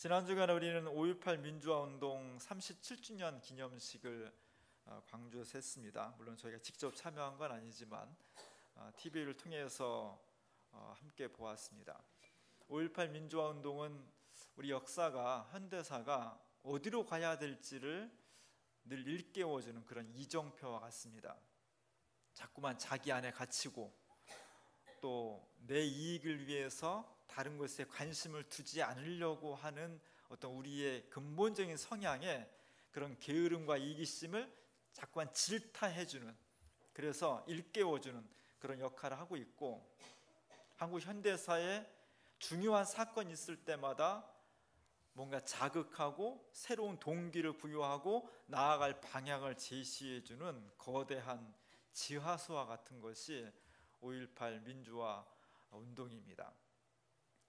지난 주간에 우리는 5.18 민주화운동 37주년 기념식을 광주에서 했습니다. 물론 저희가 직접 참여한 건 아니지만 TV를 통해서 함께 보았습니다. 5.18 민주화운동은 우리 역사가, 현대사가 어디로 가야 될지를 늘 일깨워주는 그런 이정표와 같습니다. 자꾸만 자기 안에 갇히고 또 내 이익을 위해서 다른 것에 관심을 두지 않으려고 하는 어떤 우리의 근본적인 성향에 그런 게으름과 이기심을 자꾸만 질타해주는, 그래서 일깨워주는 그런 역할을 하고 있고, 한국 현대사에 중요한 사건이 있을 때마다 뭔가 자극하고 새로운 동기를 부여하고 나아갈 방향을 제시해주는 거대한 지하수와 같은 것이 5.18 민주화 운동입니다.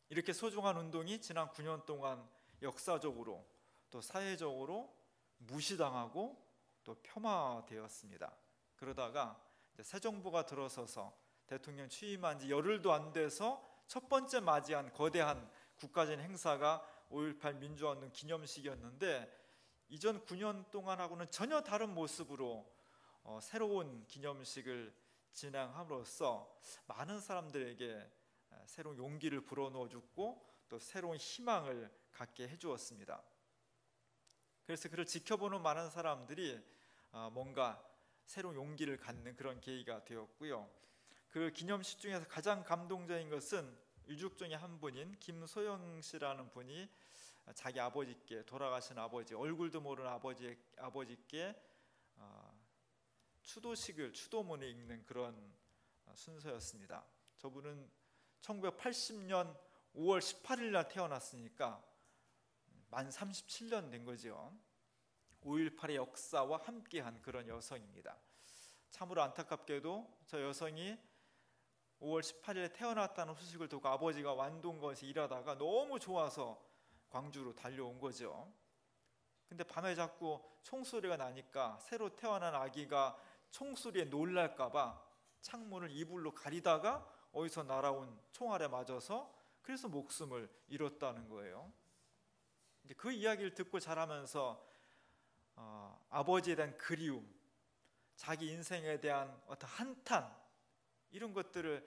이렇게 소중한 운동이 지난 9년 동안 역사적으로 또 사회적으로 무시당하고 또 폄하되었습니다. 그러다가 새 정부가 들어서서 대통령 취임한 지 열흘도 안 돼서 첫 번째 맞이한 거대한 국가적인 행사가 5.18 민주화운동 기념식이었는데, 이전 9년 동안하고는 전혀 다른 모습으로 새로운 기념식을 진행함으로써 많은 사람들에게 새로운 용기를 불어넣어 줬고 또 새로운 희망을 갖게 해주었습니다. 그래서 그를 지켜보는 많은 사람들이 뭔가 새로운 용기를 갖는 그런 계기가 되었고요. 그 기념식 중에서 가장 감동적인 것은 유족중에 한 분인 김소영 씨라는 분이 자기 아버지께, 돌아가신 아버지, 얼굴도 모르는 아버지께 추도문을 읽는 그런 순서였습니다. 저분은 1980년 5월 18일 날 태어났으니까 만 37년 된 거죠. 5.18의 역사와 함께한 그런 여성입니다. 참으로 안타깝게도 저 여성이 5월 18일에 태어났다는 소식을 듣고 아버지가 완동거에서 일하다가 너무 좋아서 광주로 달려온 거죠. 근데 밤에 자꾸 총소리가 나니까 새로 태어난 아기가 총소리에 놀랄까봐 창문을 이불로 가리다가 어디서 날아온 총알에 맞아서 그래서 목숨을 잃었다는 거예요. 그 이야기를 듣고 자라면서 아버지에 대한 그리움, 자기 인생에 대한 어떤 한탄, 이런 것들을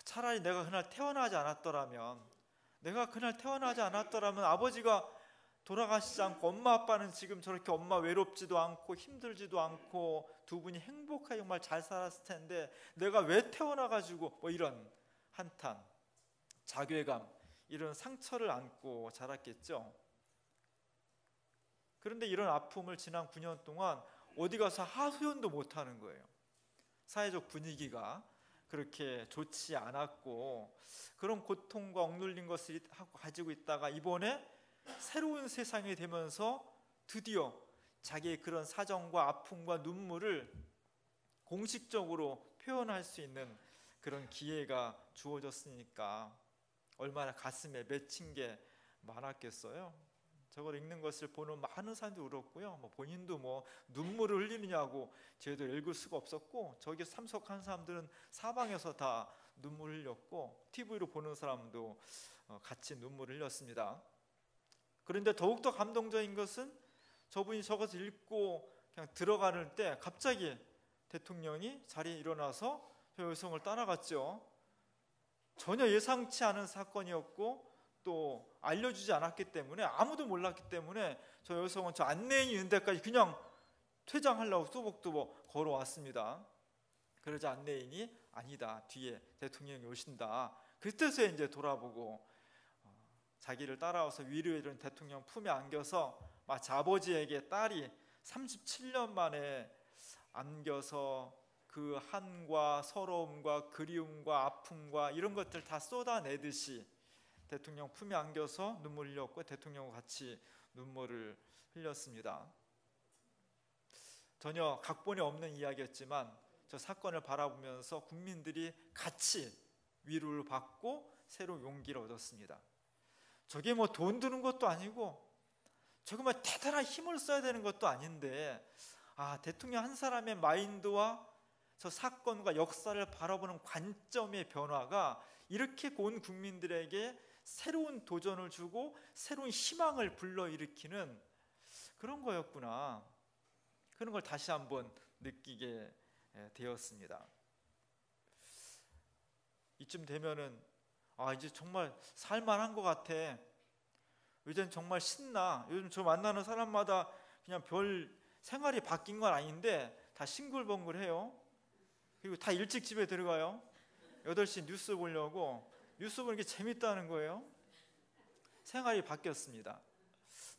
차라리 내가 그날 태어나지 않았더라면 아버지가 돌아가시지 않고 엄마 아빠는 지금 저렇게 엄마 외롭지도 않고 힘들지도 않고 두 분이 행복하게 정말 잘 살았을 텐데 내가 왜 태어나가지고 이런 한탄, 자괴감, 이런 상처를 안고 자랐겠죠. 그런데 이런 아픔을 지난 9년 동안 어디 가서 하소연도 못하는 거예요. 사회적 분위기가 그렇게 좋지 않았고 그런 고통과 억눌린 것을 가지고 있다가 이번에 새로운 세상이 되면서 드디어 자기의 그런 사정과 아픔과 눈물을 공식적으로 표현할 수 있는 그런 기회가 주어졌으니까 얼마나 가슴에 맺힌 게 많았겠어요. 저걸 읽는 것을 보는 많은 사람들이 울었고요. 본인도 눈물을 흘리느냐고 저희도 읽을 수가 없었고, 저기 참석한 사람들은 사방에서 다 눈물 흘렸고 TV로 보는 사람도 같이 눈물을 흘렸습니다. 그런데 더욱더 감동적인 것은 저분이 저것을 읽고 그냥 들어가는 때 갑자기 대통령이 자리에 일어나서 저 여성을 따라갔죠. 전혀 예상치 않은 사건이었고 또 알려주지 않았기 때문에, 아무도 몰랐기 때문에 저 여성은 저 안내인이 있는 데까지 그냥 퇴장하려고 또복또복 걸어왔습니다. 그러자 안내인이 아니다, 뒤에 대통령이 오신다. 그때서 이제 돌아보고 자기를 따라와서 위로해주는 대통령 품에 안겨서 마치 아버지에게 딸이 37년 만에 안겨서 그 한과 서러움과 그리움과 아픔과 이런 것들 다 쏟아내듯이 대통령 품에 안겨서 눈물 흘렸고 대통령과 같이 눈물을 흘렸습니다. 전혀 각본에 없는 이야기였지만 저 사건을 바라보면서 국민들이 같이 위로를 받고 새로운 용기를 얻었습니다. 저게 돈 드는 것도 아니고 저게 대단한 힘을 써야 되는 것도 아닌데, 대통령 한 사람의 마인드와 저 사건과 역사를 바라보는 관점의 변화가 이렇게 온 국민들에게 새로운 도전을 주고 새로운 희망을 불러일으키는 그런 거였구나. 그런 걸 다시 한번 느끼게 되었습니다. 이쯤 되면은 이제 정말 살만한 것 같아. 이젠 정말 신나. 요즘 저 만나는 사람마다 그냥 별 생활이 바뀐 건 아닌데 다 싱글벙글해요. 그리고 다 일찍 집에 들어가요. 8시 뉴스 보려고. 뉴스 보는 게 재밌다는 거예요. 생활이 바뀌었습니다.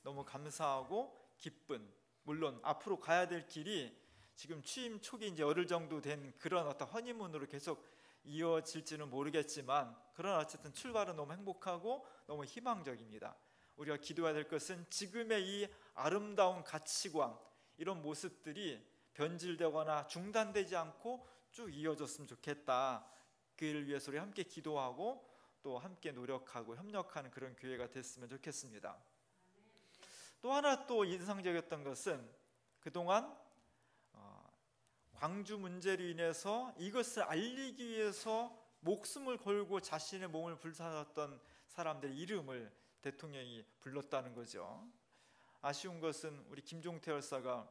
너무 감사하고 기쁜, 물론 앞으로 가야 될 길이 지금 취임 초기 이제 열흘 정도 된 그런 어떤 허니문으로 계속 이어질지는 모르겠지만, 그러나 어쨌든 출발은 너무 행복하고 너무 희망적입니다. 우리가 기도해야 될 것은 지금의 이 아름다운 가치관, 이런 모습들이 변질되거나 중단되지 않고 쭉 이어졌으면 좋겠다. 그 일을 위해서 우리 함께 기도하고 또 함께 노력하고 협력하는 그런 교회가 됐으면 좋겠습니다. 또 하나 또 인상적이었던 것은 그동안 광주 문제로 인해서 이것을 알리기 위해서 목숨을 걸고 자신의 몸을 불사랐던 사람들의 이름을 대통령이 불렀다는 거죠. 아쉬운 것은 우리 김종태 열사가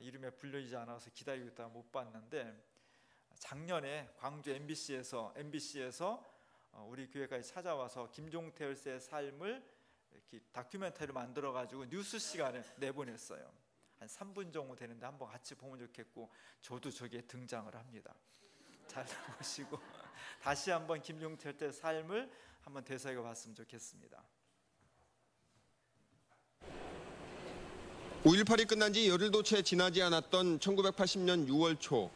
이름에 불리지 않아서 기다리고 있다가 못 봤는데, 작년에 광주 MBC에서 우리 교회까지 찾아와서 김종태 열사의 삶을 이렇게 다큐멘터리를 만들어 가지고 뉴스 시간에 내보냈어요. 한 3분 정도 되는데 한번 같이 보면 좋겠고, 저도 저기에 등장을 합니다. 잘 보시고 다시 한번 김종태 열사의 삶을 한번 되새겨 봤으면 좋겠습니다. 5.18이 끝난 지 열흘도 채 지나지 않았던 1980년 6월 초,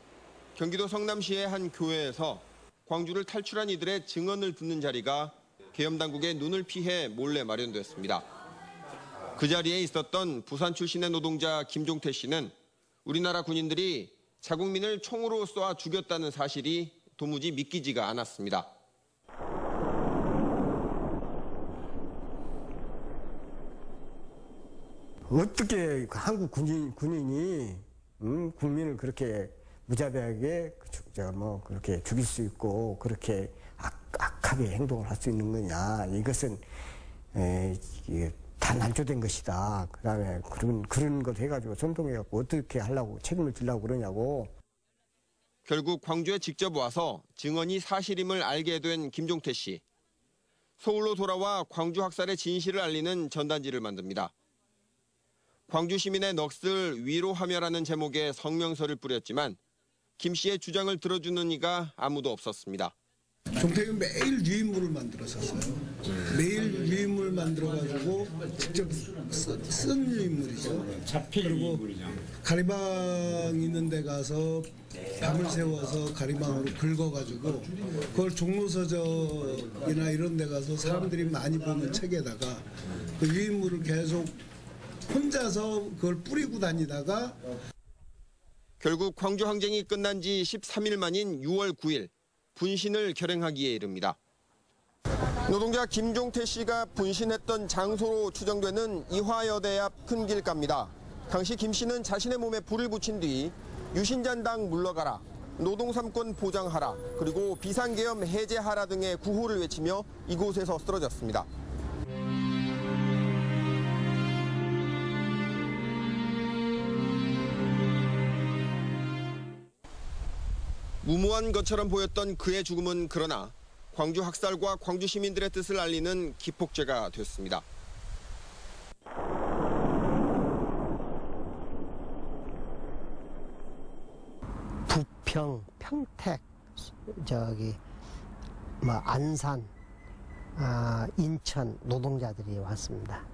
경기도 성남시의 한 교회에서 광주를 탈출한 이들의 증언을 듣는 자리가 계엄당국의 눈을 피해 몰래 마련됐습니다. 그 자리에 있었던 부산 출신의 노동자 김종태 씨는 우리나라 군인들이 자국민을 총으로 쏴 죽였다는 사실이 도무지 믿기지가 않았습니다. 어떻게 한국 군인이 국민을 그렇게 무자비하게 그렇게 죽일 수 있고 그렇게 악하게 행동을 할 수 있는 거냐. 이것은 다 난조된 것이다. 그다음에 그런 걸 해가지고 선동해갖고 어떻게 하려고 책임을 지려고 그러냐고. 결국 광주에 직접 와서 증언이 사실임을 알게 된 김종태 씨. 서울로 돌아와 광주 학살의 진실을 알리는 전단지를 만듭니다. 광주 시민의 넋을 위로하며라는 제목의 성명서를 뿌렸지만 김 씨의 주장을 들어주는 이가 아무도 없었습니다. 종태가 매일 유인물을 만들었었어요. 매일 유인물 만들어가지고 직접 쓴 유인물이죠. 그리고 가리방 있는 데 가서 밤을 새워서 가리방으로 긁어가지고 그걸 종로서적이나 이런 데 가서 사람들이 많이 보는 책에다가 그 유인물을 계속 혼자서 그걸 뿌리고 다니다가 결국 광주 항쟁이 끝난 지 13일 만인 6월 9일 분신을 결행하기에 이릅니다. 노동자 김종태 씨가 분신했던 장소로 추정되는 이화여대 앞 큰 길가입니다. 당시 김 씨는 자신의 몸에 불을 붙인 뒤 유신잔당 물러가라, 노동 3권 보장하라, 그리고 비상계엄 해제하라 등의 구호를 외치며 이곳에서 쓰러졌습니다. 무모한 것처럼 보였던 그의 죽음은 그러나 광주 학살과 광주 시민들의 뜻을 알리는 기폭제가 됐습니다. 부평, 평택, 안산, 인천 노동자들이 왔습니다.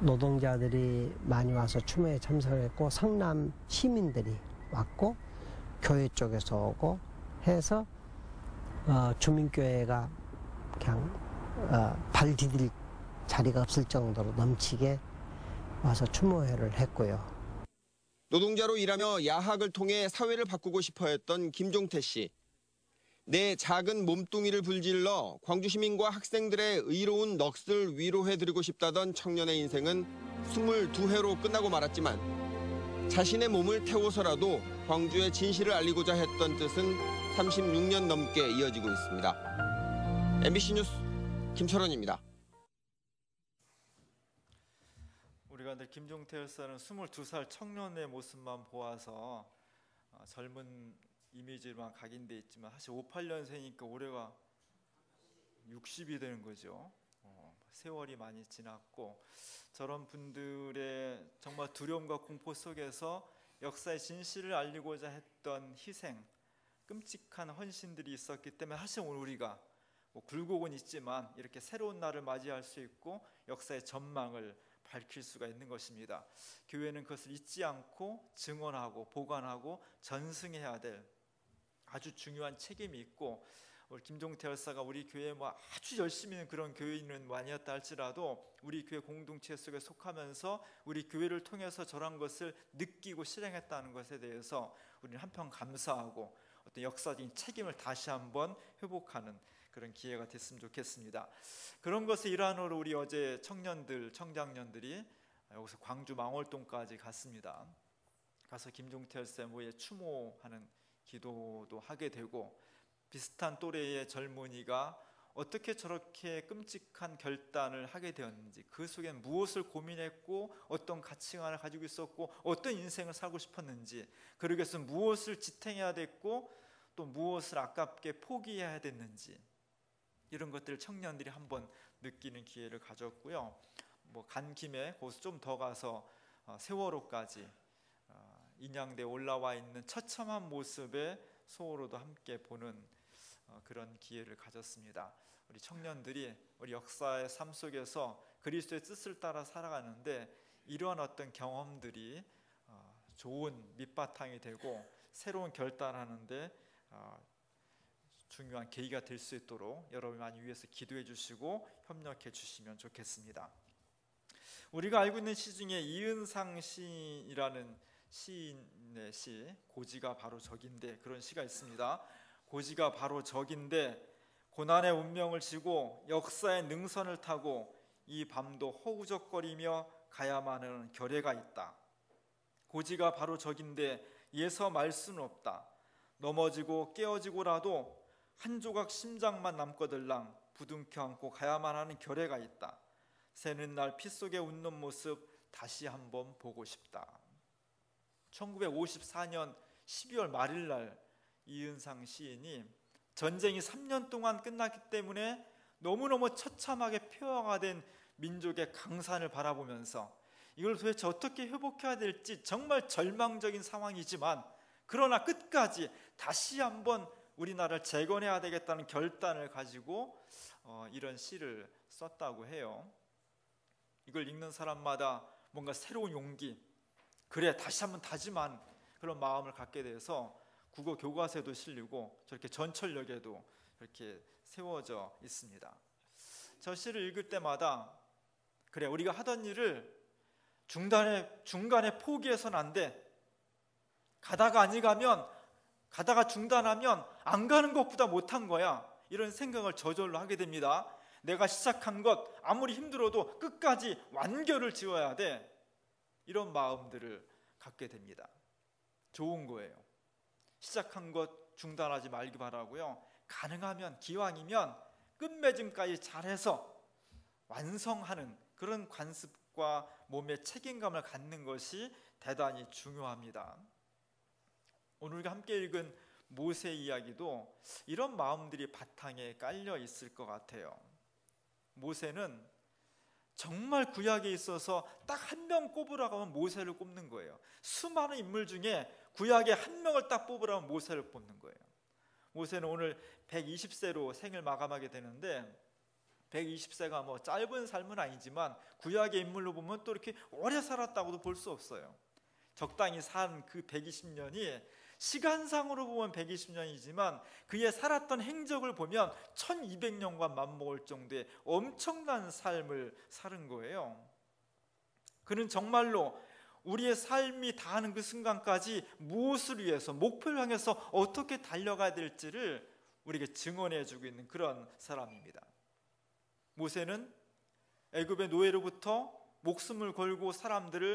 노동자들이 많이 와서 추모에 참석했고 성남 시민들이 왔고 교회 쪽에서 오고 해서 주민교회가 그냥 발 디딜 자리가 없을 정도로 넘치게 와서 추모회를 했고요. 노동자로 일하며 야학을 통해 사회를 바꾸고 싶어 했던 김종태 씨. 내 작은 몸뚱이를 불질러 광주 시민과 학생들의 의로운 넋을 위로해드리고 싶다던 청년의 인생은 22회로 끝나고 말았지만 자신의 몸을 태워서라도 광주의 진실을 알리고자 했던 뜻은 36년 넘게 이어지고 있습니다. MBC 뉴스 김철원입니다. 우리가 늘 김종태 열사는 22살 청년의 모습만 보아서 젊은 이미지만 각인돼 있지만 사실 58년생이니까 올해가 60이 되는 거죠. 세월이 많이 지났고 저런 분들의 정말 두려움과 공포 속에서 역사의 진실을 알리고자 했던 희생, 끔찍한 헌신들이 있었기 때문에 사실 오늘 우리가 굴곡은 있지만 이렇게 새로운 날을 맞이할 수 있고 역사의 전망을 밝힐 수가 있는 것입니다. 교회는 그것을 잊지 않고 증언하고 보관하고 전승해야 될 아주 중요한 책임이 있고, 우리 김종태 열사가 우리 교회에 아주 열심히 있는 그런 교회인은 아니었다 할지라도 우리 교회 공동체 속에 속하면서 우리 교회를 통해서 저런 것을 느끼고 실행했다는 것에 대해서 우리는 한편 감사하고 어떤 역사적인 책임을 다시 한번 회복하는 그런 기회가 됐으면 좋겠습니다. 그런 것의 일환으로 우리 어제 청장년들이 여기서 광주 망월동까지 갔습니다. 가서 김종태 열사 묘에 추모하는 기도도 하게 되고, 비슷한 또래의 젊은이가 어떻게 저렇게 끔찍한 결단을 하게 되었는지, 그 속엔 무엇을 고민했고 어떤 가치관을 가지고 있었고 어떤 인생을 살고 싶었는지, 그러기 위해서 무엇을 지탱해야 됐고 또 무엇을 아깝게 포기해야 됐는지, 이런 것들을 청년들이 한번 느끼는 기회를 가졌고요. 간 김에 거기서 좀 더 가서 세월호까지 인양대에 올라와 있는 처참한 모습의 소호로도 함께 보는 그런 기회를 가졌습니다. 우리 청년들이 우리 역사의 삶 속에서 그리스도의 뜻을 따라 살아가는데 이러한 어떤 경험들이 좋은 밑바탕이 되고 새로운 결단하는데 중요한 계기가 될 수 있도록 여러분 많이 위해서 기도해 주시고 협력해 주시면 좋겠습니다. 우리가 알고 있는 시 중에 이은상 시인이라는 시인의 시, 고지가 바로 적인데, 그런 시가 있습니다. 고지가 바로 적인데 고난의 운명을 지고 역사의 능선을 타고 이 밤도 허우적거리며 가야만 하는 결례가 있다. 고지가 바로 적인데 예서 말 수는 없다. 넘어지고 깨어지고라도 한 조각 심장만 남거들랑 부둥켜 안고 가야만 하는 결례가 있다. 새는 날 피 속에 웃는 모습 다시 한번 보고 싶다. 1954년 12월 말일 날 이은상 시인이 전쟁이 3년 동안 끝났기 때문에 너무너무 처참하게 폐허가 된 민족의 강산을 바라보면서 이걸 도대체 어떻게 회복해야 될지 정말 절망적인 상황이지만, 그러나 끝까지 다시 한번 우리나라를 재건해야 되겠다는 결단을 가지고 이런 시를 썼다고 해요. 이걸 읽는 사람마다 뭔가 새로운 용기, 그래 다시 한번 다짐한 그런 마음을 갖게 돼서 국어 교과서에도 실리고 저렇게 전철역에도 이렇게 세워져 있습니다. 저 시를 읽을 때마다 그래, 우리가 하던 일을 중간에 포기해서는 안 돼. 가다가 중단하면 안 가는 것보다 못한 거야. 이런 생각을 저절로 하게 됩니다. 내가 시작한 것 아무리 힘들어도 끝까지 완결을 지어야 돼. 이런 마음들을 갖게 됩니다. 좋은 거예요. 시작한 것 중단하지 말기 바라고요. 가능하면 기왕이면 끝맺음까지 잘해서 완성하는 그런 관습과 몸의 책임감을 갖는 것이 대단히 중요합니다. 오늘 우리가 함께 읽은 모세 이야기도 이런 마음들이 바탕에 깔려 있을 것 같아요. 모세는 정말 구약에 있어서 딱 한 명 꼽으라고 하면 모세를 꼽는 거예요. 수많은 인물 중에 구약에 한 명을 딱 뽑으라면 모세를 뽑는 거예요. 모세는 오늘 120세로 생을 마감하게 되는데 120세가 짧은 삶은 아니지만 구약의 인물로 보면 또 이렇게 오래 살았다고도 볼 수 없어요. 적당히 산 그 120년이 시간상으로 보면 120년이지만 그의 살았던 행적을 보면 1200년과 맞먹을 정도의 엄청난 삶을 사는 거예요. 그는 정말로 우리의 삶이 다하는 그 순간까지 무엇을 위해서, 목표를 향해서 어떻게 달려가야 될지를 우리에게 증언해주고 있는 그런 사람입니다. 모세는 애굽의 노예로부터 목숨을 걸고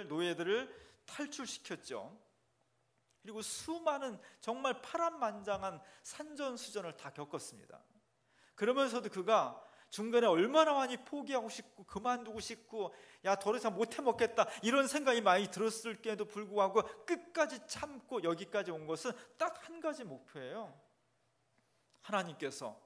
노예들을 탈출시켰죠. 그리고 수많은 정말 파란만장한 산전수전을 다 겪었습니다. 그러면서도 그가 중간에 얼마나 많이 포기하고 싶고 그만두고 싶고 야 더 이상 못해 먹겠다 이런 생각이 많이 들었을 때에도 불구하고 끝까지 참고 여기까지 온 것은 딱 한 가지 목표예요. 하나님께서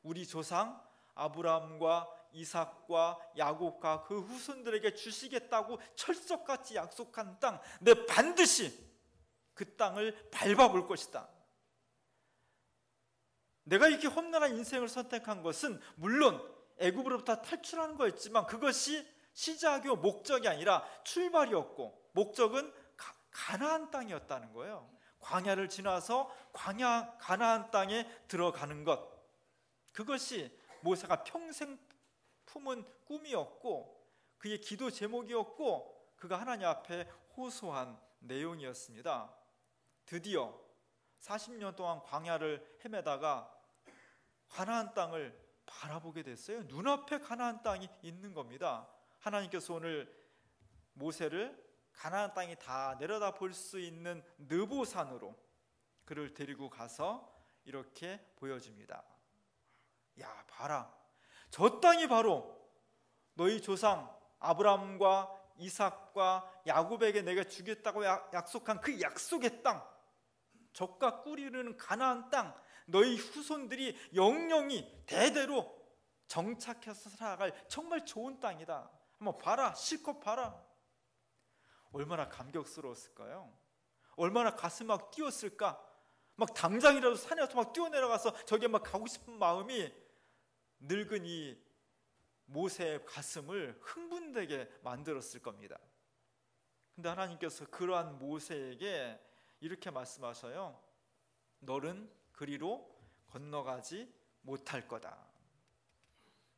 우리 조상 아브라함과 이삭과 야곱과 그 후손들에게 주시겠다고 철석같이 약속한 땅, 내 반드시 그 땅을 밟아볼 것이다. 내가 이렇게 험난한 인생을 선택한 것은 물론 애굽으로부터 탈출하는 거였지만 그것이 시작이요 목적이 아니라 출발이었고, 목적은 가나안 땅이었다는 거예요. 광야를 지나서 가나안 땅에 들어가는 것, 그것이 모세가 평생 품은 꿈이었고 그의 기도 제목이었고 그가 하나님 앞에 호소한 내용이었습니다. 드디어 40년 동안 광야를 헤매다가 가나안 땅을 바라보게 됐어요. 눈앞에 가나안 땅이 있는 겁니다. 하나님께서 오늘 모세를 가나안 땅이 다 내려다 볼 수 있는 느보산으로 그를 데리고 가서 이렇게 보여줍니다. 야, 봐라, 저 땅이 바로 너희 조상 아브라함과 이삭과 야곱에게 내가 주겠다고 약속한 그 약속의 땅, 젖과 꿀이 흐르는 가나안 땅, 너희 후손들이 영영이 대대로 정착해서 살아갈 정말 좋은 땅이다. 한번 봐라, 실컷 봐라. 얼마나 감격스러웠을까요? 얼마나 가슴 막 뛰었을까? 막 당장이라도 산에서 막 뛰어내려가서 저기에 막 가고 싶은 마음이 늙은 이 모세의 가슴을 흥분되게 만들었을 겁니다. 근데 하나님께서 그러한 모세에게 이렇게 말씀하셔요. 너는 그리로 건너가지 못할 거다.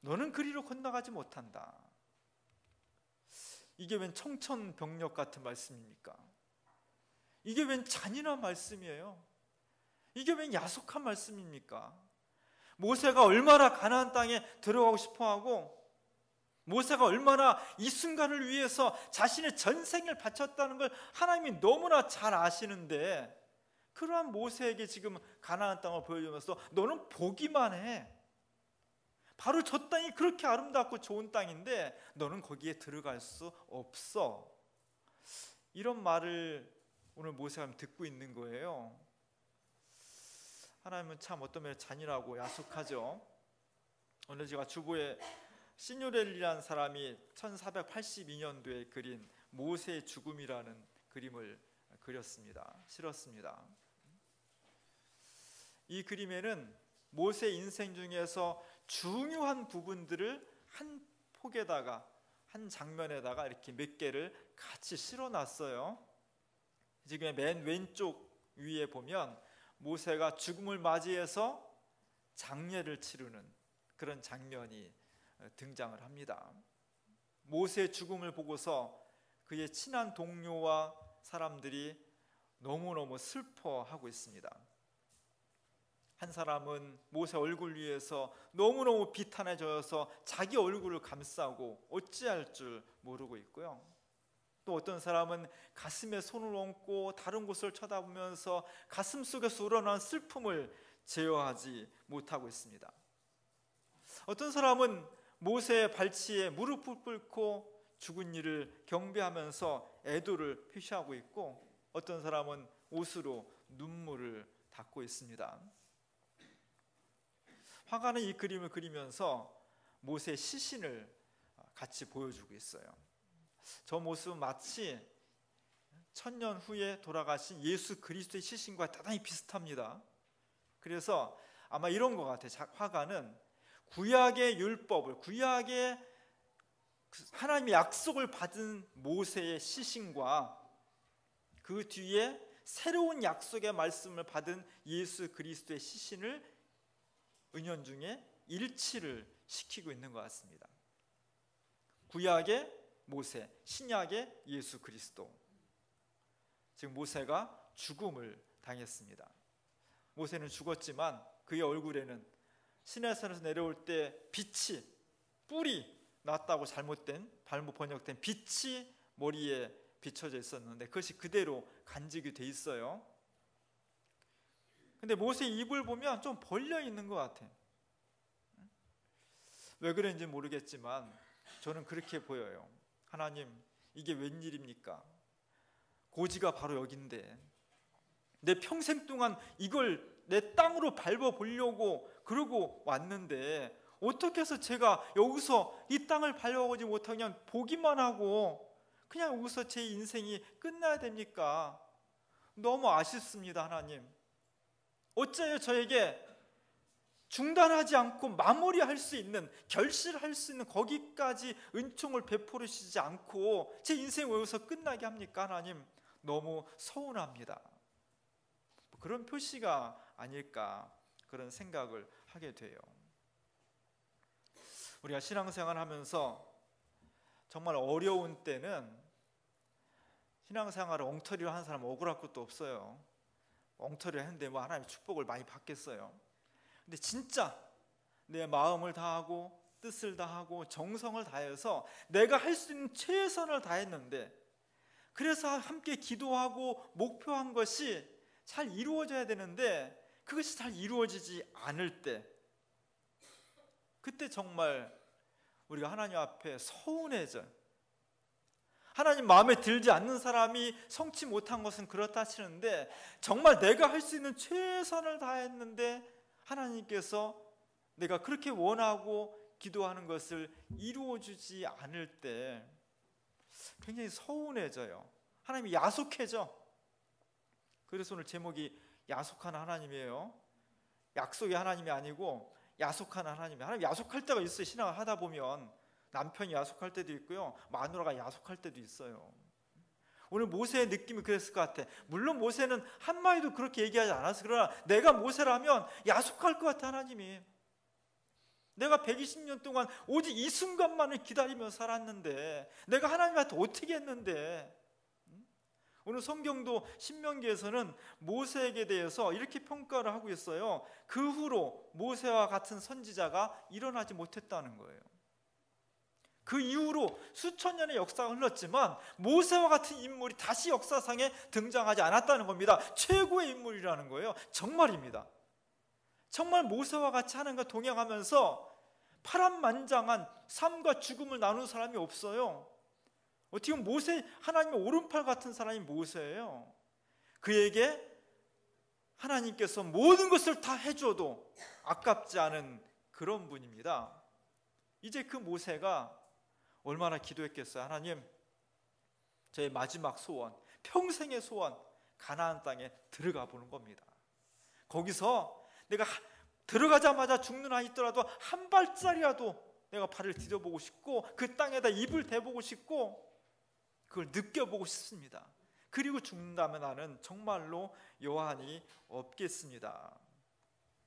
너는 그리로 건너가지 못한다. 이게 웬 청천벽력 같은 말씀입니까? 이게 웬 잔인한 말씀이에요? 이게 웬 야속한 말씀입니까? 모세가 얼마나 가나안 땅에 들어가고 싶어하고 모세가 얼마나 이 순간을 위해서 자신의 전생을 바쳤다는 걸 하나님이 너무나 잘 아시는데 그러한 모세에게 지금 가나안 땅을 보여주면서 너는 보기만 해. 바로 저 땅이 그렇게 아름답고 좋은 땅인데 너는 거기에 들어갈 수 없어. 이런 말을 오늘 모세가 듣고 있는 거예요. 하나님은 참 어떤 면에 잔인하고 야속하죠. 오늘 제가 주보에 시뉴렐이라는 사람이 1482년도에 그린 모세의 죽음이라는 그림을 실었습니다. 이 그림에는 모세의 인생 중에서 중요한 부분들을 한 폭에다가 한 장면에다가 이렇게 몇 개를 같이 실어놨어요. 지금 맨 왼쪽 위에 보면 모세가 죽음을 맞이해서 장례를 치르는 그런 장면이 등장을 합니다. 모세의 죽음을 보고서 그의 친한 동료와 사람들이 너무너무 슬퍼하고 있습니다. 한 사람은 모세 얼굴 위에서 너무너무 비탄해져서 자기 얼굴을 감싸고 어찌할 줄 모르고 있고요. 또 어떤 사람은 가슴에 손을 얹고 다른 곳을 쳐다보면서 가슴 속에서 우러나온 슬픔을 제어하지 못하고 있습니다. 어떤 사람은 모세의 발치에 무릎을 꿇고 죽은 이를 경배하면서 애도를 표시하고 있고 어떤 사람은 옷으로 눈물을 닦고 있습니다. 화가는 이 그림을 그리면서 모세의 시신을 같이 보여주고 있어요. 저 모습은 마치 1000년 후에 돌아가신 예수 그리스도의 시신과 대단히 비슷합니다. 그래서 아마 이런 것 같아요. 화가는 구약의 율법을, 구약의 하나님의 약속을 받은 모세의 시신과 그 뒤에 새로운 약속의 말씀을 받은 예수 그리스도의 시신을 은연중에 일치를 시키고 있는 것 같습니다. 구약의 모세, 신약의 예수 그리스도. 지금 모세가 죽음을 당했습니다. 모세는 죽었지만 그의 얼굴에는 시내산에서 내려올 때 빛이, 뿔이 났다고 잘못 번역된 빛이 머리에 비춰져 있었는데 그것이 그대로 간직이 돼 있어요. 근데 모세의 입을 보면 좀 벌려 있는 것 같아. 왜 그런지 모르겠지만 저는 그렇게 보여요. 하나님, 이게 웬일입니까? 고지가 바로 여긴데 내 평생 동안 이걸 내 땅으로 밟아보려고 그러고 왔는데 어떻게 해서 제가 여기서 이 땅을 밟아보지 못하고 그냥 보기만 하고 그냥 여기서 제 인생이 끝나야 됩니까? 너무 아쉽습니다. 하나님, 어째요 저에게 중단하지 않고 마무리할 수 있는, 결실할 수 있는 거기까지 은총을 베풀어 주시지 않고 제 인생을 여기서 끝나게 합니까? 하나님, 너무 서운합니다. 그런 표시가 아닐까, 그런 생각을 하게 돼요. 우리가 신앙생활 하면서 정말 어려운 때는 신앙생활을 엉터리로 하는 사람은 억울할 것도 없어요. 엉터리를 했는데 뭐 하나님의 축복을 많이 받겠어요. 근데 진짜 내 마음을 다하고 뜻을 다하고 정성을 다해서 내가 할 수 있는 최선을 다했는데, 그래서 함께 기도하고 목표한 것이 잘 이루어져야 되는데 그것이 잘 이루어지지 않을 때, 그때 정말 우리가 하나님 앞에 서운해져. 하나님 마음에 들지 않는 사람이 성취 못한 것은 그렇다 치는데, 정말 내가 할 수 있는 최선을 다했는데 하나님께서 내가 그렇게 원하고 기도하는 것을 이루어주지 않을 때 굉장히 서운해져요. 하나님이 야속해져. 그래서 오늘 제목이 야속한 하나님이에요. 약속의 하나님이 아니고 야속한 하나님이에요. 하나님 야속할 때가 있어요. 신앙을 하다 보면 남편이 야속할 때도 있고요, 마누라가 야속할 때도 있어요. 오늘 모세의 느낌이 그랬을 것 같아. 물론 모세는 한마디도 그렇게 얘기하지 않았어. 그러나 내가 모세라면 야속할 것 같아. 하나님이 내가 120년 동안 오직 이 순간만을 기다리며 살았는데 내가 하나님한테 어떻게 했는데. 오늘 성경도 신명기에서는 모세에게 대해서 이렇게 평가를 하고 있어요. 그 후로 모세와 같은 선지자가 일어나지 못했다는 거예요. 그 이후로 수천 년의 역사가 흘렀지만 모세와 같은 인물이 다시 역사상에 등장하지 않았다는 겁니다. 최고의 인물이라는 거예요. 정말입니다. 정말 모세와 같이 하나님과 동행하면서 파란만장한 삶과 죽음을 나눈 사람이 없어요. 어떻게 보면 모세, 하나님의 오른팔 같은 사람이 모세예요. 그에게 하나님께서 모든 것을 다 해줘도 아깝지 않은 그런 분입니다. 이제 그 모세가 얼마나 기도했겠어요. 하나님, 저의 마지막 소원, 평생의 소원, 가나안 땅에 들어가 보는 겁니다. 거기서 내가 들어가자마자 죽는 한 있더라도 한 발자리라도 내가 발을 디뎌보고 싶고 그 땅에다 입을 대보고 싶고 그걸 느껴보고 싶습니다. 그리고 죽는다면 나는 정말로 여한이 없겠습니다.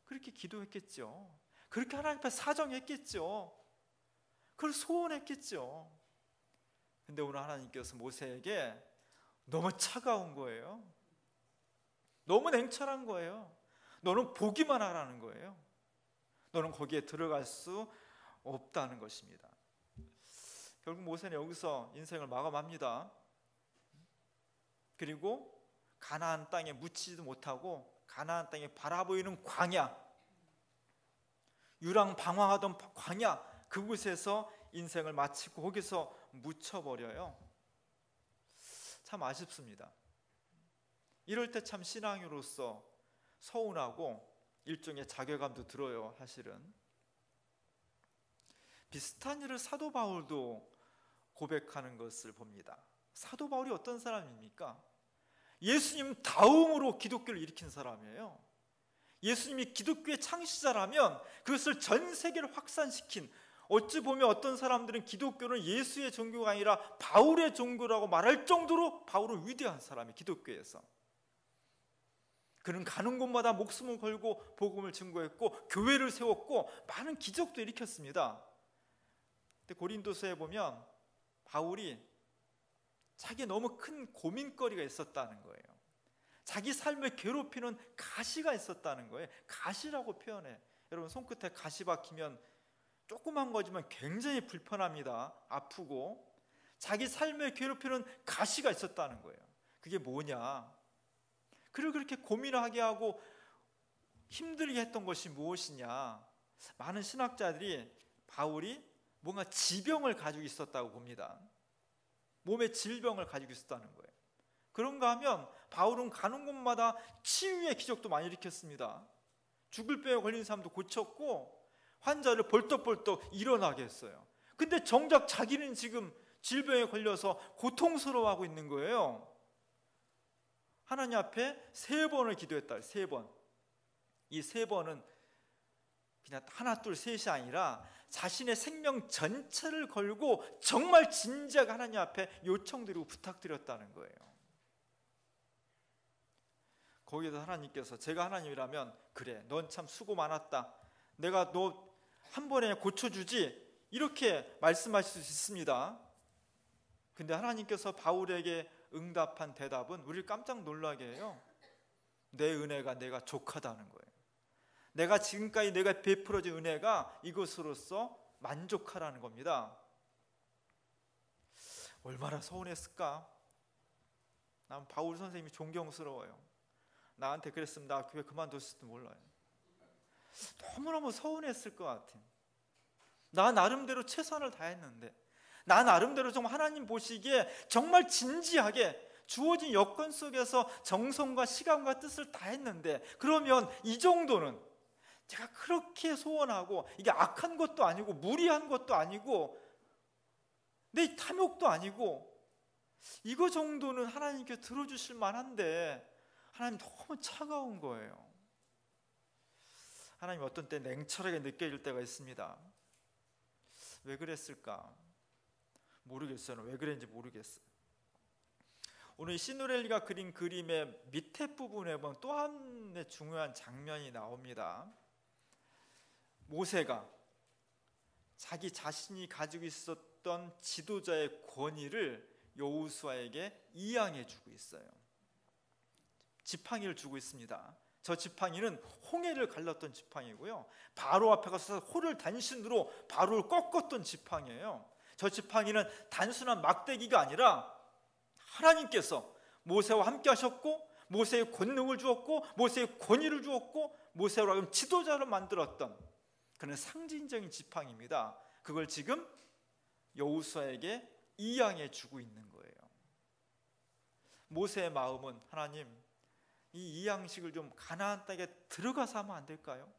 그렇게 기도했겠죠. 그렇게 하나님 앞에 사정했겠죠. 그걸 소원했겠죠. 근데 오늘 하나님께서 모세에게 너무 차가운 거예요. 너무 냉철한 거예요. 너는 보기만 하라는 거예요. 너는 거기에 들어갈 수 없다는 것입니다. 결국 모세는 여기서 인생을 마감합니다. 그리고 가나안 땅에 묻히지도 못하고 가나안 땅에 바라보이는 광야, 유랑방황하던 광야, 그곳에서 인생을 마치고 거기서 묻혀버려요. 참 아쉽습니다. 이럴 때 참 신앙인으로서 서운하고 일종의 자괴감도 들어요. 사실은 비슷한 일을 사도 바울도 고백하는 것을 봅니다. 사도 바울이 어떤 사람입니까? 예수님 다음으로 기독교를 일으킨 사람이에요. 예수님이 기독교의 창시자라면 그것을 전 세계를 확산시킨, 어찌 보면 어떤 사람들은 기독교는 예수의 종교가 아니라 바울의 종교라고 말할 정도로 바울은 위대한 사람이 기독교에서. 그는 가는 곳마다 목숨을 걸고 복음을 증거했고 교회를 세웠고 많은 기적도 일으켰습니다. 근데 고린도서에 보면 바울이 자기 너무 큰 고민거리가 있었다는 거예요. 자기 삶을 괴롭히는 가시가 있었다는 거예요. 가시라고 표현해. 여러분 손끝에 가시 박히면 조그만 거지만 굉장히 불편합니다. 아프고. 자기 삶을 괴롭히는 가시가 있었다는 거예요. 그게 뭐냐? 그를 그렇게 고민하게 하고 힘들게 했던 것이 무엇이냐? 많은 신학자들이 바울이 뭔가 지병을 가지고 있었다고 봅니다. 몸에 질병을 가지고 있었다는 거예요. 그런가 하면 바울은 가는 곳마다 치유의 기적도 많이 일으켰습니다. 죽을 병에 걸린 사람도 고쳤고 환자를 벌떡벌떡 일어나게 했어요. 근데 정작 자기는 지금 질병에 걸려서 고통스러워하고 있는 거예요. 하나님 앞에 3번을 기도했다. 3번. 이 3번은 그냥 하나 둘 셋이 아니라 자신의 생명 전체를 걸고 정말 진지하게 하나님 앞에 요청드리고 부탁드렸다는 거예요. 거기에서 하나님께서, 제가 하나님이라면 그래, 넌 참 수고 많았다, 내가 너 한 번에 고쳐주지, 이렇게 말씀하실 수 있습니다. 근데 하나님께서 바울에게 응답한 대답은 우리를 깜짝 놀라게 해요. 내 은혜가 내가 족하다는 거예요. 내가 지금까지 내가 베풀어진 은혜가 이것으로서 만족하라는 겁니다. 얼마나 서운했을까? 난 바울 선생님이 존경스러워요. 나한테 그랬으면 나 교회 그만뒀을지도 몰라요. 너무너무 서운했을 것 같아요. 나 나름대로 최선을 다했는데, 나 나름대로 정말 하나님 보시기에 정말 진지하게 주어진 여건 속에서 정성과 시간과 뜻을 다했는데, 그러면 이 정도는 제가 그렇게 소원하고, 이게 악한 것도 아니고 무리한 것도 아니고 내 탐욕도 아니고, 이거 정도는 하나님께 들어주실 만한데 하나님 너무 차가운 거예요. 하나님 어떤 때 냉철하게 느껴질 때가 있습니다. 왜 그랬을까? 모르겠어요. 왜 그랬는지 모르겠어요. 오늘 시누렐리가 그린 그림의 밑에 부분에 보면 또 한의 중요한 장면이 나옵니다. 모세가 자기 자신이 가지고 있었던 지도자의 권위를 여호수아에게 이양해 주고 있어요. 지팡이를 주고 있습니다. 저 지팡이는 홍해를 갈랐던 지팡이고요, 바로 앞에 가서 호를 단신으로 바로를 꺾었던 지팡이에요. 저 지팡이는 단순한 막대기가 아니라 하나님께서 모세와 함께 하셨고, 모세의 권능을 주었고, 모세의 권위를 주었고, 모세로 하여금 지도자를 만들었던 그런 상징적인 지팡이입니다. 그걸 지금 여호수아에게 이양해 주고 있는 거예요. 모세의 마음은, 하나님, 이 양식을 좀 가나안 땅에 들어가서 하면 안 될까요?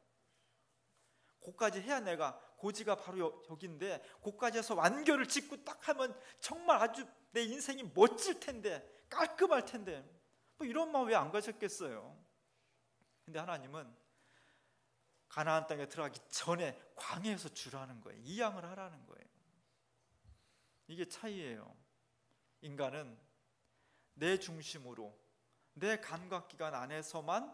고까지 해야, 내가 고지가 바로 여기인데 고까지 해서 완결을 짓고 딱 하면 정말 아주 내 인생이 멋질 텐데, 깔끔할 텐데, 뭐 이런 마음 왜 안 가졌겠어요? 근데 하나님은 가나안 땅에 들어가기 전에 광야에서 주라는 거예요. 이양을 하라는 거예요. 이게 차이예요. 인간은 내 중심으로 내 감각기관 안에서만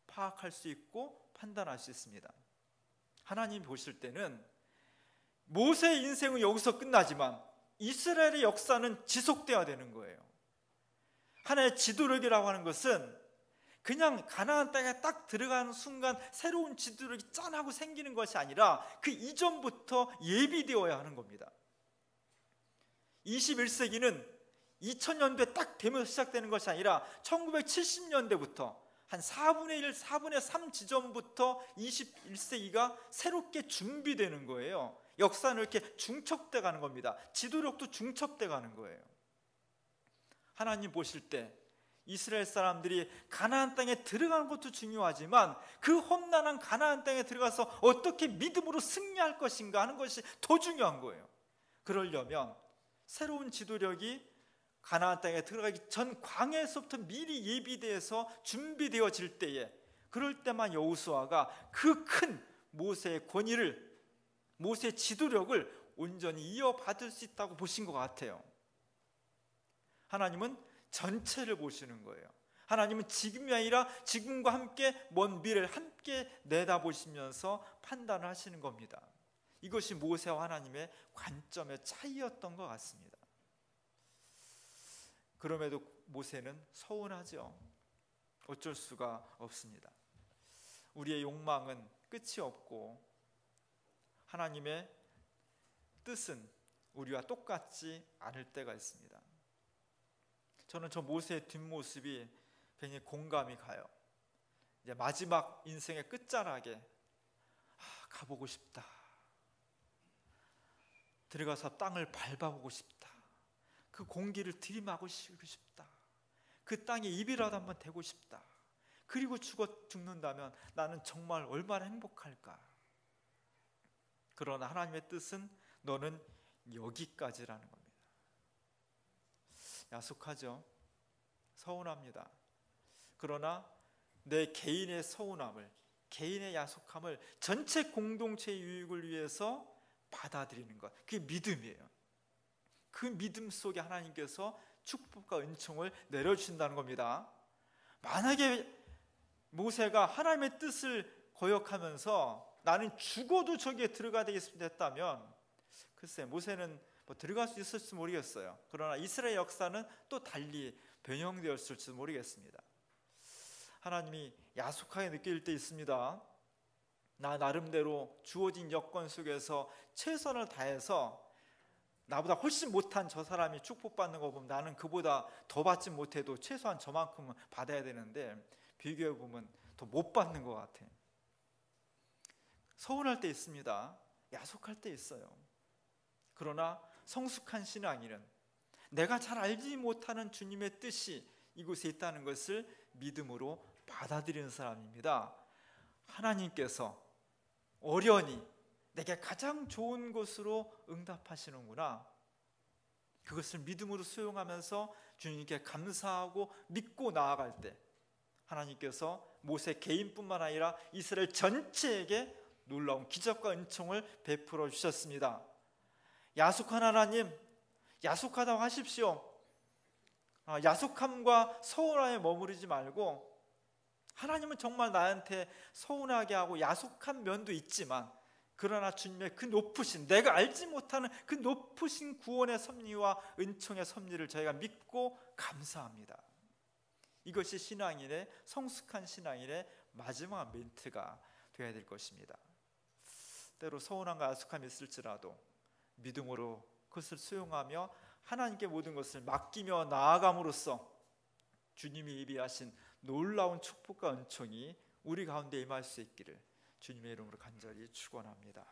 파악할 수 있고 판단할 수 있습니다. 하나님 보실 때는 모세의 인생은 여기서 끝나지만 이스라엘의 역사는 지속돼야 되는 거예요. 하나의 지도력이라고 하는 것은 그냥 가나안 땅에 딱 들어가는 순간 새로운 지도력이 짠하고 생기는 것이 아니라 그 이전부터 예비되어야 하는 겁니다. 21세기는 2000년대 딱 되면서 시작되는 것이 아니라 1970년대부터 한 4분의 1, 4분의 3 지점부터 21세기가 새롭게 준비되는 거예요. 역사는 이렇게 중첩돼 가는 겁니다. 지도력도 중첩돼 가는 거예요. 하나님 보실 때 이스라엘 사람들이 가나안 땅에 들어가는 것도 중요하지만 그 험난한 가나안 땅에 들어가서 어떻게 믿음으로 승리할 것인가 하는 것이 더 중요한 거예요. 그러려면 새로운 지도력이 가나안 땅에 들어가기 전 광야에서부터 미리 예비되어서 준비되어질 때에, 그럴 때만 여호수아가 그 큰 모세의 권위를, 모세의 지도력을 온전히 이어받을 수 있다고 보신 것 같아요. 하나님은 전체를 보시는 거예요. 하나님은 지금이 아니라 지금과 함께 먼 미래를 함께 내다보시면서 판단을 하시는 겁니다. 이것이 모세와 하나님의 관점의 차이였던 것 같습니다. 그럼에도 모세는 서운하죠. 어쩔 수가 없습니다. 우리의 욕망은 끝이 없고 하나님의 뜻은 우리와 똑같지 않을 때가 있습니다. 저는 저 모세의 뒷모습이 굉장히 공감이 가요. 이제 마지막 인생의 끝자락에 가보고 싶다. 들어가서 땅을 밟아보고 싶다. 그 공기를 들이마고 싶다. 그 땅에 입이라도 한번 대고 싶다. 그리고 죽는다면 나는 정말 얼마나 행복할까. 그러나 하나님의 뜻은 너는 여기까지라는 겁니다. 야속하죠. 서운합니다. 그러나 내 개인의 서운함을, 개인의 야속함을 전체 공동체의 유익을 위해서 받아들이는 것, 그게 믿음이에요. 그 믿음 속에 하나님께서 축복과 은총을 내려주신다는 겁니다. 만약에 모세가 하나님의 뜻을 거역하면서 나는 죽어도 저기에 들어가야 되겠습니다 했다면, 글쎄 모세는 뭐 들어갈 수 있을지 모르겠어요. 그러나 이스라엘 역사는 또 달리 변형되었을지 모르겠습니다. 하나님이 야속하게 느낄 때 있습니다. 나 나름대로 주어진 여건 속에서 최선을 다해서 나보다 훨씬 못한 저 사람이 축복받는 거 보면 나는 그보다 더 받지 못해도 최소한 저만큼은 받아야 되는데 비교해 보면 더 못 받는 것 같아. 서운할 때 있습니다. 야속할 때 있어요. 그러나 성숙한 신앙인은 내가 잘 알지 못하는 주님의 뜻이 이곳에 있다는 것을 믿음으로 받아들이는 사람입니다. 하나님께서 어련히 내게 가장 좋은 것으로 응답하시는구나. 그것을 믿음으로 수용하면서 주님께 감사하고 믿고 나아갈 때 하나님께서 모세 개인뿐만 아니라 이스라엘 전체에게 놀라운 기적과 은총을 베풀어 주셨습니다. 야속한 하나님, 야속하다고 하십시오. 야속함과 서운함에 머무르지 말고, 하나님은 정말 나한테 서운하게 하고 야속한 면도 있지만 그러나 주님의 그 높으신, 내가 알지 못하는 그 높으신 구원의 섭리와 은총의 섭리를 저희가 믿고 감사합니다. 이것이 신앙인의, 성숙한 신앙인의 마지막 멘트가 되어야 될 것입니다. 때로 서운함과 야속함이 있을지라도 믿음으로 그것을 수용하며 하나님께 모든 것을 맡기며 나아감으로써 주님이 예비하신 놀라운 축복과 은총이 우리 가운데 임할 수 있기를 주님의 이름으로 간절히 축원합니다.